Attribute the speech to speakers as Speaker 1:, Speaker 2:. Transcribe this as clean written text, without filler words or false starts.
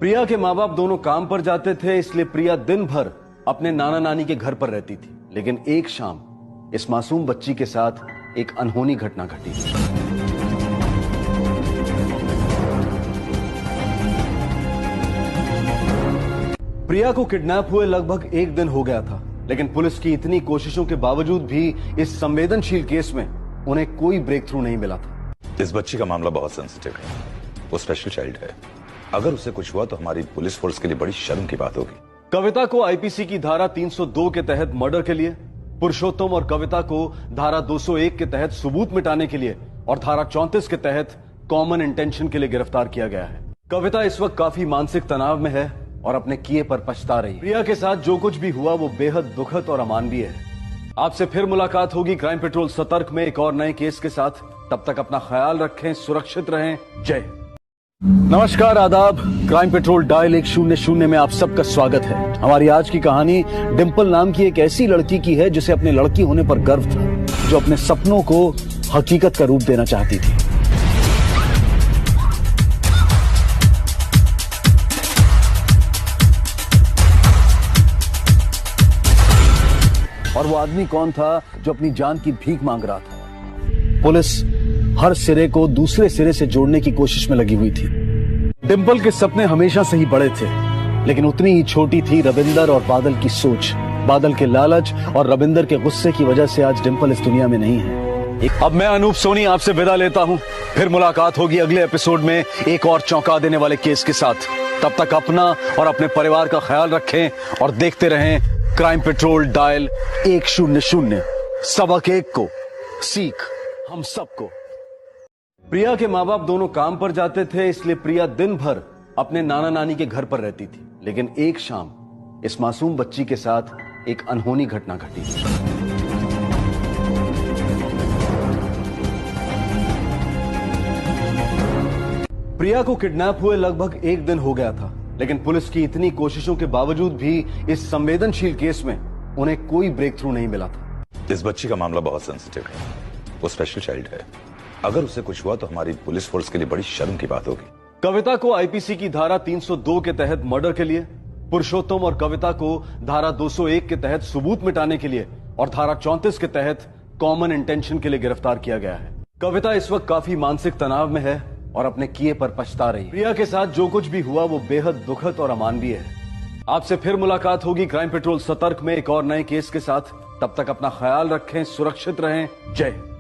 Speaker 1: प्रिया के माँ बाप दोनों काम पर जाते थे, इसलिए प्रिया दिन भर अपने नाना नानी के घर पर रहती थी। लेकिन एक शाम इस मासूम बच्ची के साथ एक अनहोनी घटना घटी। प्रिया को किडनैप हुए लगभग एक दिन हो गया था, लेकिन पुलिस की इतनी कोशिशों के बावजूद भी इस संवेदनशील केस में उन्हें कोई ब्रेक थ्रू नहीं मिला था।
Speaker 2: इस बच्ची का मामला बहुत सेंसिटिव है, वो स्पेशल चाइल्ड है। अगर उसे कुछ हुआ तो हमारी पुलिस फोर्स के लिए बड़ी शर्म की बात होगी।
Speaker 1: कविता को आईपीसी की धारा 302 के तहत मर्डर के लिए, पुरुषोत्तम और कविता को धारा 201 के तहत सबूत मिटाने के लिए और धारा 34 के तहत कॉमन इंटेंशन के लिए गिरफ्तार किया गया है। कविता इस वक्त काफी मानसिक तनाव में है और अपने किए पर पछता रही है। प्रिया के साथ जो कुछ भी हुआ वो बेहद दुखद और अमानवीय है। आपसे फिर मुलाकात होगी क्राइम पेट्रोल सतर्क में एक और नए केस के साथ। तब तक अपना ख्याल रखें, सुरक्षित रहें। जय हिंद। नमस्कार, आदाब। क्राइम पेट्रोल डायल 100 में आप सबका स्वागत है। हमारी आज की कहानी डिंपल नाम की एक ऐसी लड़की की है जिसे अपने लड़की होने पर गर्व था, जो अपने सपनों को हकीकत का रूप देना चाहती थी। और वो आदमी कौन था जो अपनी जान की भीख मांग रहा था? पुलिस हर सिरे को दूसरे सिरे से जोड़ने की कोशिश में लगी हुई थी। डिंपल के सपने हमेशा से ही बड़े थे, लेकिन उतनी ही छोटी थी रविंदर और बादल की सोच। बादल के लालच और रविंदर के गुस्से की वजह से आज डिंपल इस दुनिया में नहीं है। अब मैं अनूप सोनी आपसे विदा लेता हूं। फिर मुलाकात होगी अगले एपिसोड में एक और चौंका देने वाले केस के साथ। तब तक अपना और अपने परिवार का ख्याल रखें और देखते रहें क्राइम पेट्रोल डायल 100। सबक एक को, सीख हम सबको। प्रिया के माँ बाप दोनों काम पर जाते थे, इसलिए प्रिया दिन भर अपने नाना नानी के घर पर रहती थी। लेकिन एक शाम इस मासूम बच्ची के साथ एक अनहोनी घटना घटी। प्रिया को किडनैप हुए लगभग एक दिन हो गया था, लेकिन पुलिस की इतनी कोशिशों के बावजूद भी इस संवेदनशील केस में उन्हें कोई ब्रेक थ्रू नहीं मिला था।
Speaker 2: इस बच्ची का मामला बहुत सेंसिटिव है, वो स्पेशल चाइल्ड है। अगर उसे कुछ हुआ तो हमारी पुलिस फोर्स के लिए बड़ी शर्म की बात होगी।
Speaker 1: कविता को आईपीसी की धारा 302 के तहत मर्डर के लिए, पुरुषोत्तम और कविता को धारा 201 के तहत सबूत मिटाने के लिए और धारा 34 के तहत कॉमन इंटेंशन के लिए गिरफ्तार किया गया है। कविता इस वक्त काफी मानसिक तनाव में है और अपने किए पर पछता रही है। प्रिया के साथ जो कुछ भी हुआ वो बेहद दुखद और अमानवीय है। आपसे फिर मुलाकात होगी क्राइम पेट्रोल सतर्क में एक और नए केस के साथ। तब तक अपना ख्याल रखें, सुरक्षित रहें। जय हिंद।